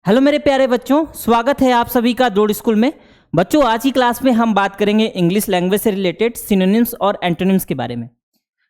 Hello मेरे प्यारे बच्चों, स्वागत है आप सभी का दौड़ स्कूल में। बच्चों, आज की क्लास में हम बात करेंगे इंग्लिश लैंग्वेज से रिलेटेड सिनोनिम्स और एंटोनिम्स के बारे में।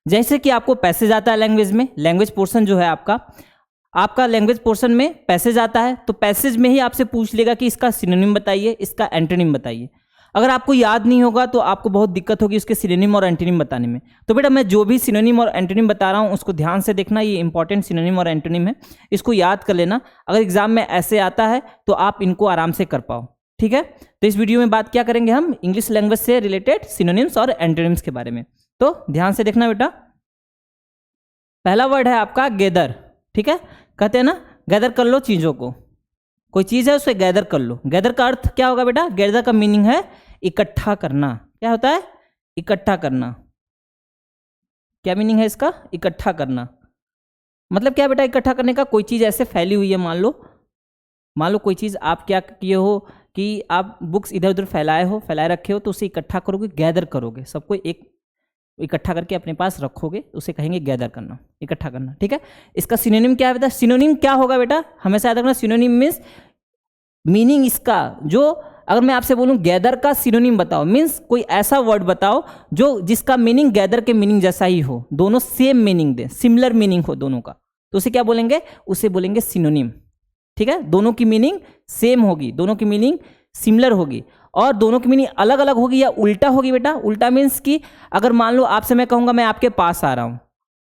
जैसे कि आपको पैसेज आता है लैंग्वेज में, लैंग्वेज पोर्शन जो है आपका लैंग्वेज पोर्शन में पैसेज आता है, तो पैसेज में ही आपसे पूछ लेगा कि इसका सिनोनिम बताइए, इसका एंटोनिम बताइए। अगर आपको याद नहीं होगा तो आपको बहुत दिक्कत होगी उसके सिनोनिम और एंटोनिम बताने में। तो बेटा मैं जो भी सिनोनिम और एंटोनिम बता रहा हूँ उसको ध्यान से देखना, ये इंपॉर्टेंट सिनोनिम और एंटोनिम है, इसको याद कर लेना। अगर एग्जाम में ऐसे आता है तो आप इनको आराम से कर पाओ, ठीक है। तो इस वीडियो में बात क्या करेंगे हम, इंग्लिश लैंग्वेज से रिलेटेड सिनोनिम्स और एंटोनिम्स के बारे में। तो ध्यान से देखना बेटा। पहला वर्ड है आपका गैदर, ठीक है। कहते हैं ना गैदर कर लो चीज़ों को, कोई चीज़ है उसे गैदर कर लो। गैदर का अर्थ क्या होगा बेटा? गैदर का मीनिंग है इकट्ठा करना। क्या होता है? इकट्ठा करना। क्या मीनिंग है इसका? इकट्ठा करना। मतलब क्या बेटा इकट्ठा करने का? कोई चीज़ ऐसे फैली हुई है, मान लो कोई चीज़ आप क्या किए हो कि आप बुक्स इधर उधर फैलाए रखे हो, तो उसे इकट्ठा करोगे, गैदर करोगे, सबको एक इकट्ठा करके अपने पास रखोगे, उसे कहेंगे गैदर करना, इकट्ठा करना, ठीक है। इसका सिनोनिम क्या है बेटा? सिनोनिम क्या होगा बेटा? हमेशा याद रखना, सिनोनिम मीन्स मीनिंग इसका जो, अगर मैं आपसे बोलूं गैदर का सिनोनिम बताओ, मीन्स कोई ऐसा वर्ड बताओ जो जिसका मीनिंग गैदर के मीनिंग जैसा ही हो, दोनों सेम मीनिंग दे, सिमिलर मीनिंग हो दोनों का, तो उसे क्या बोलेंगे? उसे बोलेंगे सिनोनिम, ठीक है। दोनों की मीनिंग सेम होगी, दोनों की मीनिंग सिमिलर होगी, और दोनों की मीनिंग अलग अलग होगी या उल्टा होगी बेटा। उल्टा मीन्स कि अगर मान लो आपसे मैं कहूँगा मैं आपके पास आ रहा हूँ,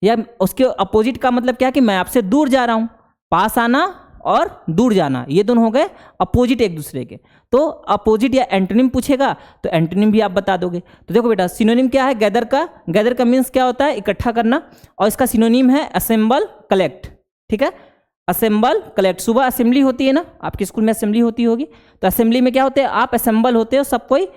या उसके अपोजिट का मतलब क्या कि मैं आपसे दूर जा रहा हूँ। पास आना और दूर जाना, ये दोनों हो गए अपोजिट एक दूसरे के। तो अपोजिट या एंटोनिम पूछेगा तो एंटोनिम भी आप बता दोगे। तो देखो बेटा सिनोनिम क्या है गैदर का? गैदर का मीन्स क्या होता है? इकट्ठा करना, और इसका सिनोनिम है असेंबल कलेक्ट, ठीक है। असेंबल कलेक्ट, सुबह असेंबली होती है ना, आपके स्कूल में असेंबली होती होगी, तो असेंबली में क्या होते हैं? आप असेंबल होते हो, सब कोई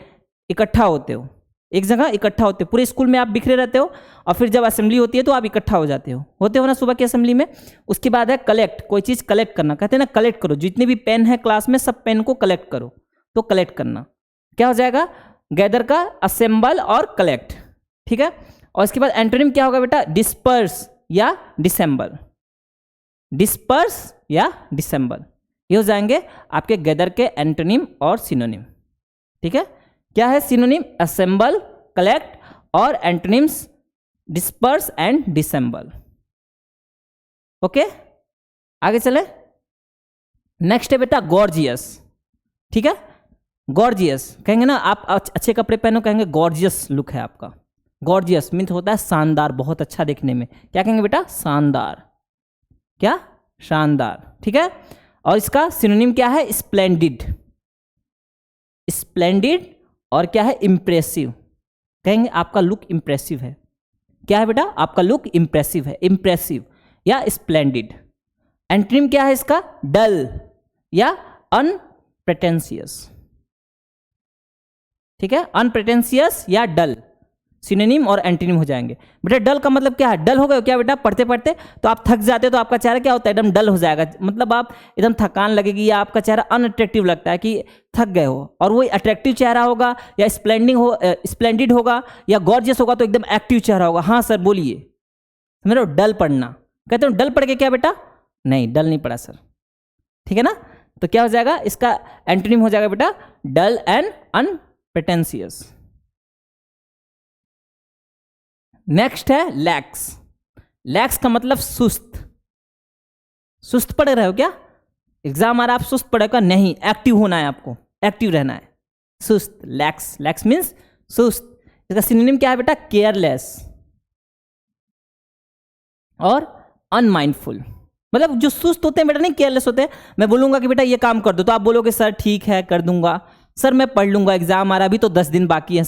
इकट्ठा होते हो, एक जगह इकट्ठा होते हो, पूरे स्कूल में आप बिखरे रहते हो, और फिर जब असेंबली होती है तो आप इकट्ठा हो जाते हो, होते हो ना सुबह की असेंबली में। उसके बाद है कलेक्ट, कोई चीज़ कलेक्ट करना, कहते हैं ना कलेक्ट करो, जितने भी पेन है क्लास में सब पेन को कलेक्ट करो, तो कलेक्ट करना क्या हो जाएगा? गैदर का असेंबल और कलेक्ट, ठीक है। और इसके बाद एंटोनिम क्या होगा बेटा? डिस्पर्स या डिसेंबल, डिस्पर्स या डिसेंबल, ये हो जाएंगे आपके गैदर के एंटोनिम और सिनोनिम, ठीक है। क्या है सिनोनिम? असेंबल, कलेक्ट, और antonyms disperse and disassemble. Okay, आगे चले। नेक्स्ट है बेटा गॉर्जियस, ठीक है। गॉर्जियस कहेंगे ना, आप अच्छे कपड़े पहनो कहेंगे गॉर्जियस लुक है आपका। गॉर्जियस मीन्स होता है शानदार, बहुत अच्छा देखने में। क्या कहेंगे बेटा? शानदार। क्या? शानदार, ठीक है। और इसका सिनोनिम क्या है? स्प्लेंडिड, स्प्लेंडिड, और क्या है? इंप्रेसिव, कहेंगे आपका लुक इंप्रेसिव है। क्या है बेटा? आपका लुक इंप्रेसिव है, इंप्रेसिव या स्प्लेंडिड। एंटोनिम क्या है इसका? डल या अनप्रेटेंशियस, ठीक है। अनप्रेटेंशियस या डल सिनोनिम और एंटोनिम हो जाएंगे। बेटा डल का मतलब क्या है? डल हो गए क्या बेटा? पढ़ते पढ़ते तो आप थक जाते हो, तो आपका चेहरा क्या होता है? एकदम डल हो जाएगा, मतलब आप एकदम थकान लगेगी, या आपका चेहरा अनअट्रैक्टिव लगता है कि थक गए हो। और वही अट्रैक्टिव चेहरा होगा या स्प्लेंडिड होगा या गॉर्जियस होगा तो एकदम एक्टिव चेहरा होगा। हाँ सर बोलिए, समझ रहे हो? डल पढ़ना, कहते हो डल पढ़ के क्या बेटा? नहीं, डल नहीं पढ़ा सर, ठीक है ना। तो क्या हो जाएगा? इसका एंटोनिम हो जाएगा बेटा डल एंड अनप्रेटेंशियस। नेक्स्ट है लैक्स। लैक्स का मतलब सुस्त। सुस्त पढ़ रहे हो क्या? एग्जाम आ रहा, आप सुस्त पढ़ेगा नहीं, एक्टिव होना है आपको, एक्टिव रहना है। सुस्त, लैक्स, लैक्स मीन्स सुस्त। इसका सिनोनिम क्या है बेटा? केयरलेस और अनमाइंडफुल। मतलब जो सुस्त होते हैं बेटा, नहीं केयरलेस होते हैं। मैं बोलूंगा कि बेटा ये काम कर दो तो आप बोलोगे सर ठीक है कर दूंगा, सर मैं पढ़ लूंगा, एग्जाम आ रहा, अभी तो 10 दिन बाकी है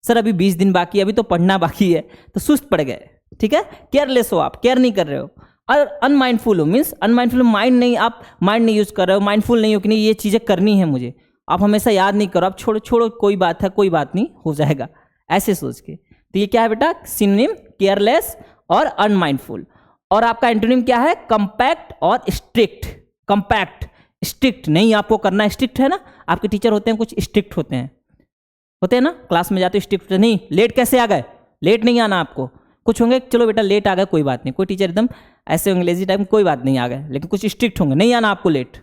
सर अभी 20 दिन बाकी है, अभी तो पढ़ना बाकी है, तो सुस्त पड़ गए, ठीक है। केयरलेस हो, आप केयर नहीं कर रहे हो। और अनमाइंडफुल हो मीन्स अनमाइंडफुल, माइंड नहीं, आप माइंड नहीं यूज कर रहे हो, माइंडफुल नहीं हो कि नहीं ये चीज़ें करनी है मुझे, आप हमेशा याद नहीं करो, आप छोड़ो छोड़ो कोई बात है, कोई बात नहीं हो जाएगा, ऐसे सोच के। तो ये क्या है बेटा? सिनोनिम केयरलेस और अनमाइंडफुल। और आपका एंटोनिम क्या है? कंपैक्ट और स्ट्रिक्ट। कंपैक्ट, स्ट्रिक्ट नहीं आपको करना, स्ट्रिक्ट है ना, आपके टीचर होते हैं कुछ स्ट्रिक्ट होते हैं ना, क्लास में जाते स्ट्रिक्ट नहीं, लेट कैसे आ गए, लेट नहीं आना आपको। कुछ होंगे चलो बेटा लेट आ गए कोई बात नहीं, कोई टीचर एकदम ऐसे होंगे लेजी टाइम, कोई बात नहीं आ गए, लेकिन कुछ स्ट्रिक्ट होंगे, नहीं आना आपको लेट,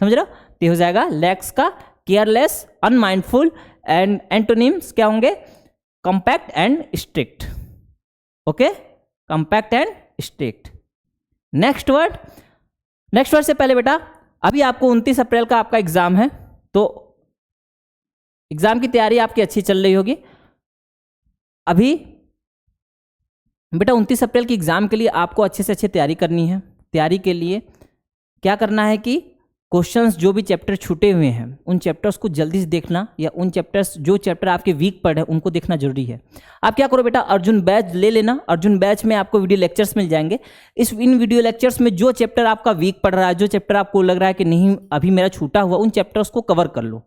समझ रहे हो? तो हो जाएगा लैक्स का केयरलेस, अनमाइंडफुल, एंड एंटोनिम्स क्या होंगे? Compact and strict. Okay, compact and strict. Next word से पहले बेटा अभी आपको 29 अप्रैल का आपका एग्जाम है, तो एग्जाम की तैयारी आपकी अच्छी चल रही होगी। अभी बेटा 29 अप्रैल की एग्जाम के लिए आपको अच्छे से अच्छी तैयारी करनी है। तैयारी के लिए क्या करना है कि क्वेश्चंस जो भी चैप्टर छूटे हुए हैं उन चैप्टर्स को जल्दी से देखना, या उन चैप्टर्स जो चैप्टर आपके वीक पढ़ है उनको देखना जरूरी है। आप क्या करो बेटा, अर्जुन बैच ले लेना। अर्जुन बैच में आपको वीडियो लेक्चर्स मिल जाएंगे। इन वीडियो लेक्चर्स में जो चैप्टर आपका वीक पढ़ रहा है, जो चैप्टर आपको लग रहा है कि नहीं अभी मेरा छूटा हुआ, उन चैप्टर्स को कवर कर लो।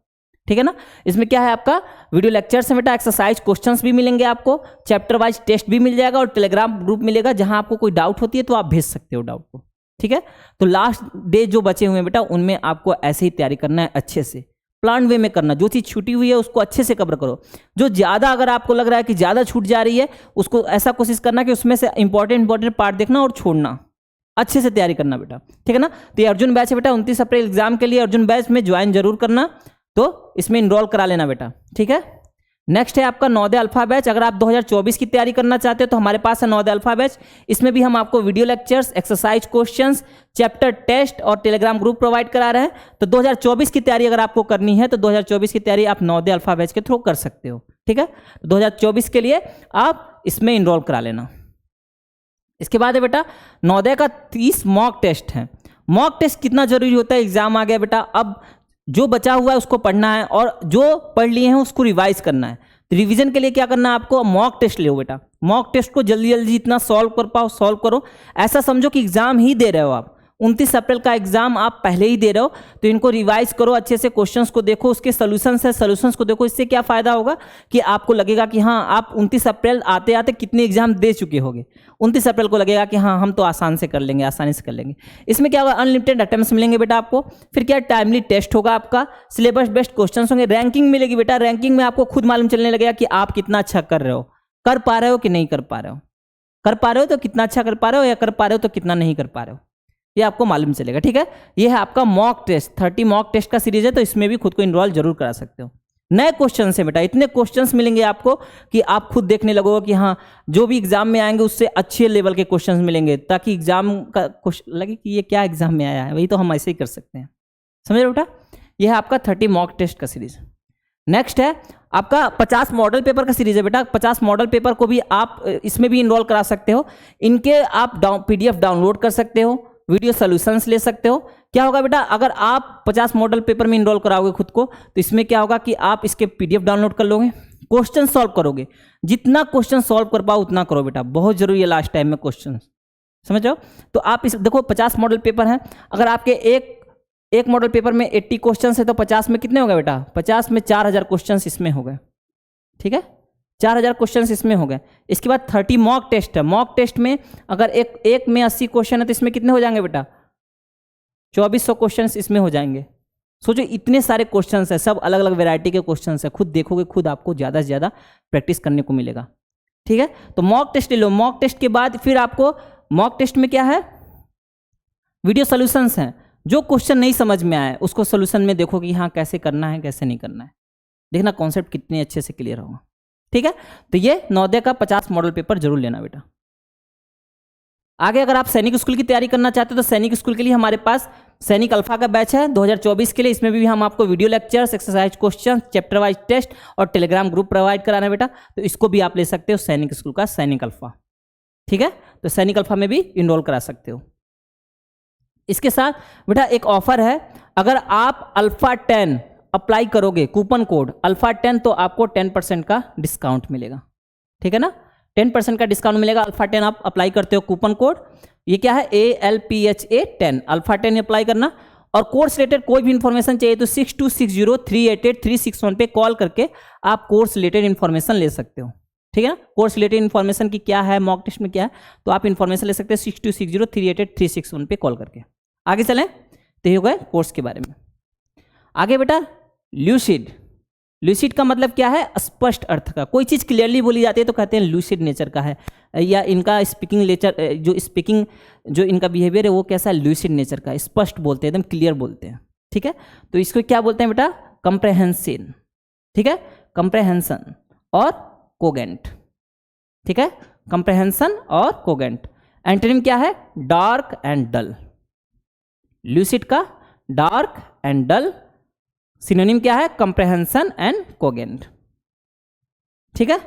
ठीक है ना? इसमें क्या है आपका वीडियो लेक्चर्स में बेटा एक्सरसाइज क्वेश्चंस भी मिलेंगे आपको, चैप्टर वाइज टेस्ट भी मिल जाएगा, और टेलीग्राम ग्रुप मिलेगा जहां आपको कोई डाउट होती है तो आप भेज सकते हो डाउट को। ठीक है? तो लास्ट डे जो बचे हुए हैं बेटा उनमें आपको ऐसे ही तैयारी करना है, अच्छे से प्लान वे में करना। जो चीज़ छूटी हुई है उसको अच्छे से कवर करो। जो ज़्यादा अगर आपको लग रहा है कि ज़्यादा छूट जा रही है, उसको ऐसा कोशिश करना कि उसमें से इंपॉर्टेंट पार्ट देखना और छोड़ना, अच्छे से तैयारी करना बेटा। ठीक है ना? तो ये अर्जुन बैच है बेटा, 29 अप्रैल एग्जाम के लिए अर्जुन बैच में ज्वाइन जरूर करना, तो इसमें इनरोल करा लेना बेटा। ठीक है? नेक्स्ट है आपका नवोदय अल्फा बैच। अगर आप 2024 की तैयारी करना चाहते हो तो हमारे पास है नवोदय अल्फा बैच। इसमें भी हम आपको video lectures, exercise questions, chapter test और टेलीग्राम ग्रुप प्रोवाइड करा रहे हैं। तो 2024 की तैयारी अगर आपको करनी है तो 2024 की तैयारी आप नवोदय अल्फा बैच के थ्रू कर सकते हो। ठीक है? तो 2024 के लिए आप इसमें इनरोल करा लेना। इसके बाद है बेटा नवोदय का 30 मॉक टेस्ट है। मॉक टेस्ट कितना जरूरी होता है? एग्जाम आ गया बेटा, अब जो बचा हुआ है उसको पढ़ना है और जो पढ़ लिए हैं उसको रिवाइज करना है। तो रिवीजन के लिए क्या करना है आपको? मॉक टेस्ट लो बेटा। मॉक टेस्ट को जल्दी जल्दी जितना सॉल्व कर पाओ सॉल्व करो। ऐसा समझो कि एग्जाम ही दे रहे हो आप, 29 अप्रैल का एग्जाम आप पहले ही दे रहे हो, तो इनको रिवाइज करो अच्छे से, क्वेश्चंस को देखो, उसके सॉल्यूशंस है सॉल्यूशंस को देखो। इससे क्या फायदा होगा कि आपको लगेगा कि हाँ आप 29 अप्रैल आते आते कितने एग्जाम दे चुके होंगे। 29 अप्रैल को लगेगा कि हाँ हम तो आसानी से कर लेंगे। इसमें क्या होगा? अनलिमिटेड अटेम्प्ट्स मिलेंगे बेटा आपको। फिर क्या? टाइमली टेस्ट होगा आपका, सिलेबस बेस्ड क्वेश्चंस होंगे, रैंकिंग मिलेगी बेटा। रैंकिंग में आपको खुद मालूम चलने लगेगा कि आप कितना अच्छा कर रहे हो, कर पा रहे हो कि नहीं कर पा रहे हो। कर पा रहे हो तो कितना अच्छा कर पा रहे हो, या कर पा रहे हो तो कितना नहीं कर पा रहे हो, ये आपको मालूम चलेगा। ठीक है? ये है आपका मॉक टेस्ट, 30 मॉक टेस्ट का सीरीज है, तो इसमें भी खुद को इनरोल जरूर करा सकते हो। नए क्वेश्चन है बेटा, इतने क्वेश्चंस मिलेंगे आपको कि आप खुद देखने लगोगे कि हाँ जो भी एग्जाम में आएंगे उससे अच्छे लेवल के क्वेश्चंस मिलेंगे, ताकि एग्जाम का क्वेश्चन लगे कि ये क्या एग्जाम में आया है, वही तो हम ऐसे ही कर सकते हैं। समझ रहे हो बेटा? यह है आपका 30 मॉक टेस्ट का सीरीज। नेक्स्ट है आपका 50 मॉडल पेपर का सीरीज है बेटा। 50 मॉडल पेपर को भी आप इसमें भी इनरोल करा सकते हो। इनके आप PDF डाउनलोड कर सकते हो, वीडियो सॉल्यूशंस ले सकते हो। क्या होगा बेटा, अगर आप 50 मॉडल पेपर में इनरोल कराओगे खुद को, तो इसमें क्या होगा कि आप इसके PDF डाउनलोड कर लोगे, क्वेश्चन सॉल्व करोगे। जितना क्वेश्चन सॉल्व कर पाओ उतना करो बेटा, बहुत जरूरी है लास्ट टाइम में क्वेश्चन। समझ रहे हो? तो आप इस देखो 50 मॉडल पेपर हैं, अगर आपके एक मॉडल पेपर में 80 क्वेश्चन है तो 50 में कितने हो गए बेटा? 50 में 4000 क्वेश्चन इसमें हो गए। ठीक है? 4000 क्वेश्चन इसमें हो गए। इसके बाद 30 मॉक टेस्ट है। मॉक टेस्ट में अगर एक में 80 क्वेश्चन है तो इसमें कितने हो जाएंगे बेटा? 2400 क्वेश्चन इसमें हो जाएंगे। सोचो इतने सारे क्वेश्चंस है, सब अलग अलग वैरायटी के क्वेश्चंस है। खुद देखोगे, खुद आपको ज़्यादा से ज़्यादा प्रैक्टिस करने को मिलेगा। ठीक है? तो मॉक टेस्ट ले लो। मॉक टेस्ट के बाद फिर आपको मॉक टेस्ट में क्या है? वीडियो सोल्यूशंस हैं। जो क्वेश्चन नहीं समझ में आए उसको सोल्यूशन में देखो कि हाँ कैसे करना है कैसे नहीं करना है, देखना कॉन्सेप्ट कितने अच्छे से क्लियर होगा। ठीक है? तो ये नवोदय का 50 मॉडल पेपर जरूर लेना बेटा। आगे अगर आप सैनिक स्कूल की तैयारी करना चाहते हो तो सैनिक स्कूल के लिए हमारे पास सैनिक अल्फा का बैच है 2024 के लिए। इसमें भी हम आपको video lectures, exercise question, chapter wise test और टेलीग्राम ग्रुप प्रोवाइड कराना है बेटा। तो इसको भी आप ले सकते हो, सैनिक स्कूल का सैनिक अल्फा। ठीक है? तो सैनिक अल्फा में भी इनरोल करा सकते हो। इसके साथ बेटा एक ऑफर है, अगर आप अल्फा 10 अप्लाई करोगे कूपन कोड अल्फा 10 तो आपको 10% का डिस्काउंट मिलेगा। ठीक है ना? 10% का डिस्काउंट मिलेगा। अल्फा 10 आप अप्लाई करते हो कूपन कोड, ये क्या है? ALPHA 10 अल्फा 10 अप्लाई करना। और कोर्स रिलेटेड कोई भी इंफॉर्मेशन चाहिए तो 6260388361 पे कॉल करके आप कोर्स रिलेटेड इंफॉर्मेशन ले सकते हो। ठीक है ना? कोर्स रिलेटेड इंफॉर्मेशन की क्या है, मॉक टेस्ट में क्या है, तो आप इंफॉर्मेशन ले सकते हैं 6260388361 पे आगे चलें तो ये हो गए कोर्स के बारे में। आगे बेटा ल्यूसिड। ल्यूसिड का मतलब क्या है? स्पष्ट अर्थ का। कोई चीज़ क्लियरली बोली जाती है तो कहते हैं ल्यूसिड नेचर का है, या इनका स्पीकिंग जो इनका बिहेवियर है वो कैसा है? ल्यूसिड नेचर का, स्पष्ट बोलते हैं, एकदम क्लियर बोलते हैं। ठीक है, तो इसको क्या बोलते हैं बेटा, कंप्रेहेंसिन, ठीक है, कंप्रेहेंशन और कोगेंट, ठीक है, कंप्रेहेंशन और कोगेंट। एंटोनिम क्या है, डार्क एंड डल। ल्यूसिड का डार्क एंड डल, सिनोनिम क्या है, कंप्रेहेंशन एंड कोगेंट, ठीक है।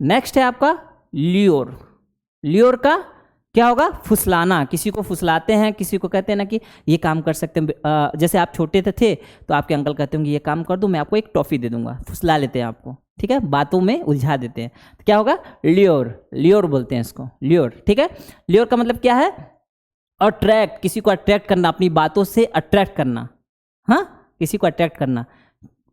नेक्स्ट है आपका ल्योर। ल्योर का क्या होगा, फुसलाना, किसी को फुसलाते हैं, किसी को कहते हैं ना कि ये काम कर सकते हैं, जैसे आप छोटे थे तो आपके अंकल कहते होंगे ये काम कर दो, मैं आपको एक टॉफी दे दूंगा, फुसला लेते हैं आपको, ठीक है, बातों में उलझा देते हैं, तो क्या होगा, ल्योर, ल्योर बोलते हैं इसको, ल्योर, ठीक है। ल्योर का मतलब क्या है, अट्रैक्ट, किसी को अट्रैक्ट करना, अपनी बातों से अट्रैक्ट करना, हाँ, किसी को अट्रैक्ट करना,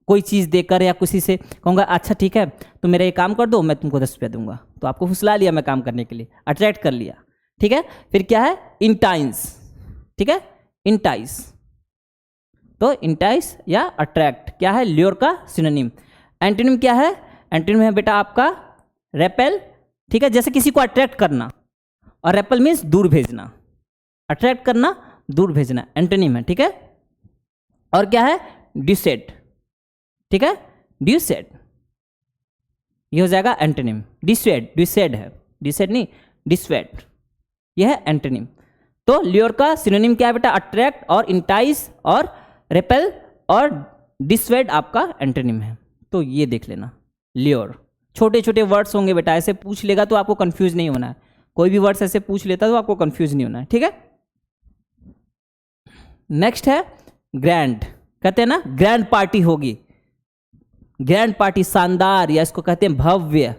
कोई चीज़ देकर या किसी से कहूँगा अच्छा ठीक है तो मेरा ये काम कर दो, मैं तुमको 10 रुपया दूंगा, तो आपको फुसला लिया मैं काम करने के लिए, अट्रैक्ट कर लिया, ठीक है। फिर क्या है, इंटाइस, ठीक है, इंटाइस, तो इंटाइस या अट्रैक्ट क्या है, ल्योर का सिनोनिम। एंटोनिम क्या है, एंटोनिम है बेटा आपका रेपेल, ठीक है, जैसे किसी को अट्रैक्ट करना, और रेपेल मीन्स दूर भेजना, अट्रैक्ट करना, दूर भेजना, एंटोनिम है, ठीक है। और क्या है, डिसेड, ठीक है, डिसेड, ये हो जाएगा एंटोनिम। डिसेड, डिसेड है, डिसेड नहीं, डिस्वेड, यह है एंटोनिम। तो ल्योर का सिनोनिम क्या है बेटा, अट्रैक्ट और इंटाइस और रेपेल और डिस्वेड आपका एंटोनिम है। तो ये देख लेना, ल्योर, छोटे छोटे वर्ड्स होंगे बेटा, ऐसे पूछ लेगा तो आपको कंफ्यूज नहीं होना है, कोई भी वर्ड्स ऐसे पूछ लेता तो आपको कंफ्यूज नहीं होना है, ठीक है। नेक्स्ट है ग्रैंड, कहते हैं ना ग्रैंड पार्टी होगी, ग्रैंड पार्टी, शानदार, या इसको कहते हैं भव्य,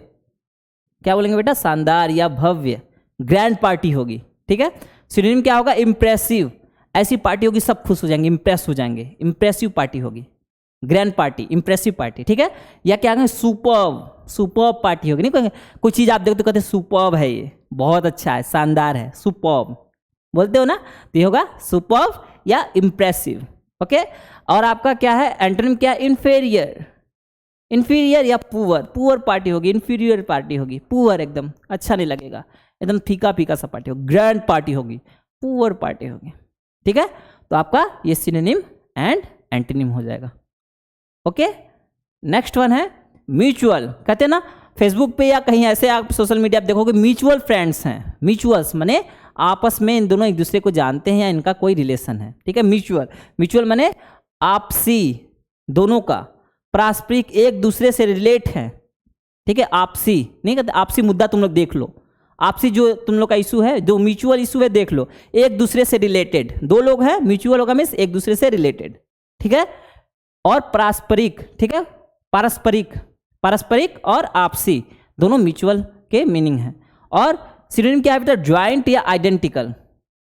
क्या बोलेंगे बेटा, शानदार या भव्य, ग्रैंड पार्टी होगी, ठीक है। सिनोनिम क्या होगा, इंप्रेसिव, ऐसी पार्टी होगी सब खुश हो जाएंगे, इंप्रेस हो जाएंगे, इंप्रेसिव पार्टी होगी, ग्रैंड पार्टी, इंप्रेसिव पार्टी, ठीक है। या क्या कहेंगे, सुपर्ब, सुपर्ब पार्टी होगी, नहीं कहेंगे, कोई चीज़ आप देखो तो कहते हैं सुपर्ब है, ये बहुत अच्छा है, शानदार है, सुपर्ब बोलते हो ना, तो ये होगा सुपर्ब या इंप्रेसिव, ओके। और आपका क्या है, एंटोनिम क्या है, इन्फेरियर, इन्फीरियर या पुअर, पुअर पार्टी होगी, इन्फीरियर पार्टी होगी, पुअर एकदम अच्छा नहीं लगेगा, एकदम फीका फीका सा पार्टी होगी, ग्रैंड पार्टी होगी, पुअर पार्टी होगी, ठीक है। तो आपका ये सिनोनिम एंड एंटोनिम हो जाएगा, ओके। नेक्स्ट वन है म्यूचुअल, कहते हैं ना फेसबुक पे या कहीं ऐसे आप सोशल मीडिया आप देखोगे म्यूचुअल फ्रेंड्स हैं, म्यूचुअल्स माने आपस में इन दोनों एक दूसरे को जानते हैं या इनका कोई रिलेशन है, ठीक है। म्यूचुअल, म्यूचुअल माने आपसी, दोनों का, पारस्परिक, एक दूसरे से रिलेट है, ठीक है। आपसी नहीं कहते, आपसी मुद्दा तुम लोग देख लो, आपसी जो तुम लोग का इशू है, जो म्यूचुअल इशू है देख लो, एक दूसरे से रिलेटेड, दो लोग हैं, म्यूचुअल होगा मीन्स एक दूसरे से रिलेटेड, ठीक है। और पारस्परिक, ठीक है, पारस्परिक, पारस्परिक और आपसी दोनों म्यूचुअल के मीनिंग है। और सिनोनिम क्या है बेटा, ज्वाइंट या आइडेंटिकल,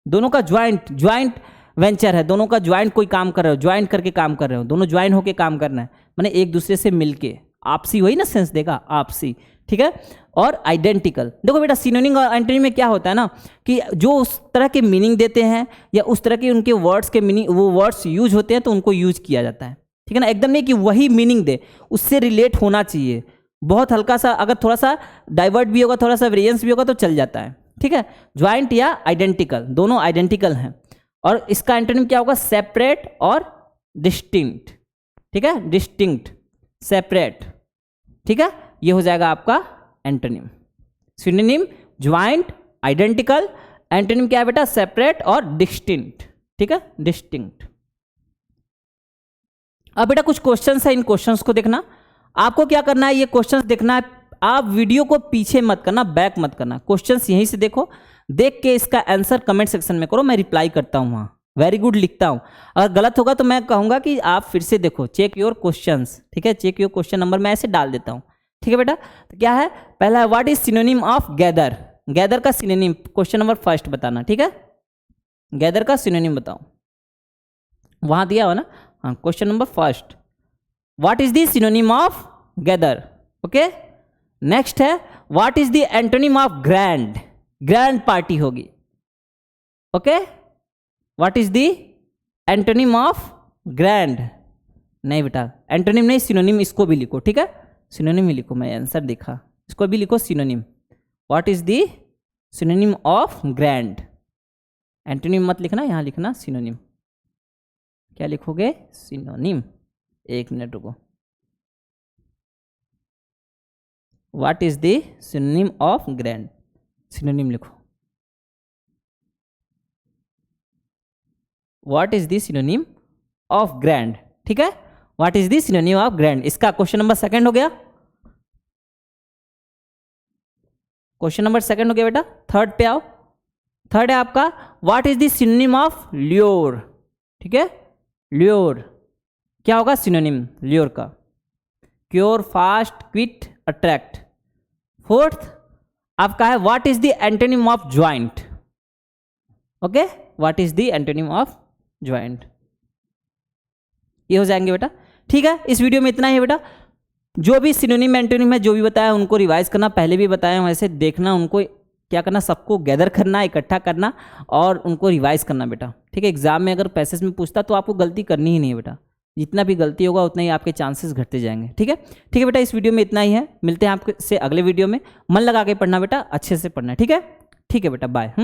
दोनों का ज्वाइंट, ज्वाइंट वेंचर है, दोनों का ज्वाइंट कोई काम कर रहे हो, ज्वाइंट करके काम कर रहे हो, दोनों ज्वाइन होके काम करना है, माने एक दूसरे से मिलके, आपसी, वही ना सेंस देगा, आपसी, ठीक है। और आइडेंटिकल, देखो बेटा सिनोनिम और एंटोनिम में क्या होता है ना कि जो उस तरह के मीनिंग देते हैं या उस तरह के उनके वर्ड्स के मीनिंग, वो वर्ड्स यूज होते हैं तो उनको यूज किया जाता है, ठीक है ना, एकदम नहीं कि वही मीनिंग दे, उससे रिलेट होना चाहिए, बहुत हल्का सा अगर थोड़ा सा डाइवर्ट भी होगा, थोड़ा सा वेरिएंस भी होगा तो चल जाता है, ठीक है। ज्वाइंट या आइडेंटिकल, दोनों आइडेंटिकल हैं। और इसका एंटोनिम क्या होगा, सेपरेट और डिस्टिंक्ट, ठीक है, डिस्टिंक्ट, सेपरेट, ठीक है, ये हो जाएगा आपका antonym. Synonym joint, identical, antonym क्या है बेटा, सेपरेट और डिस्टिंक्ट, ठीक है, डिस्टिंक्ट। अब बेटा कुछ क्वेश्चंस है, इन क्वेश्चंस को देखना, आपको क्या करना है, ये क्वेश्चंस देखना है, आप वीडियो को पीछे मत करना, बैक मत करना, क्वेश्चंस यहीं से देखो, देख के इसका आंसर कमेंट सेक्शन में करो, मैं रिप्लाई करता हूँ वहाँ, वेरी गुड लिखता हूँ, अगर गलत होगा तो मैं कहूँगा कि आप फिर से देखो, चेक योर क्वेश्चंस, ठीक है, चेक योर क्वेश्चन नंबर, मैं ऐसे डाल देता हूँ, ठीक है बेटा। तो क्या है, पहला है what is synonym of gather, gather का सिनोनिम क्वेश्चन नंबर फर्स्ट बताना, ठीक है, गैदर का सिनोनिम बताओ, वहाँ दिया हो ना, हाँ, question number first, what is the synonym of gather, okay. Next है what is the antonym of grand, grand party होगी, okay. What is the antonym of grand, नहीं बेटा एंटोनिम नहीं, सिनोनिम, इसको भी लिखो, ठीक है, सिनोनिम ही लिखो, मैं आंसर देखा, इसको भी लिखो synonym, what is the synonym of grand, antonym मत लिखना, यहाँ लिखना सिनोनिम, क्या लिखोगे? सिनोनिम। एक मिनट रुको। What is the synonym of grand? Synonym लिखो। What is the synonym of grand? ठीक है, what is the synonym of grand. इसका क्वेश्चन नंबर सेकंड हो गया। क्वेश्चन नंबर सेकंड हो गया बेटा। थर्ड पे आओ। थर्ड है आपका what is the synonym of lure. ठीक है, ल्योर क्या होगा सिनोनिम ल्योर का? Cure, fast, quit, attract. Fourth आपका है what is the antonym of joint. Okay, what is the antonym of joint. ये हो जाएंगे बेटा। ठीक है, इस वीडियो में इतना ही है बेटा। जो भी सिनोनिम एंटोनिम है जो भी बताया उनको रिवाइज करना, पहले भी बताया वैसे देखना, उनको क्या करना, सबको गैदर करना, इकट्ठा करना और उनको रिवाइज करना बेटा। ठीक है, एग्जाम में अगर पैसेज में पूछता तो आपको गलती करनी ही नहीं है बेटा। जितना भी गलती होगा उतना ही आपके चांसेस घटते जाएंगे। ठीक है बेटा, इस वीडियो में इतना ही है। मिलते हैं आपसे अगले वीडियो में। मन लगा के पढ़ना बेटा, अच्छे से पढ़ना। ठीक है बेटा, बाय।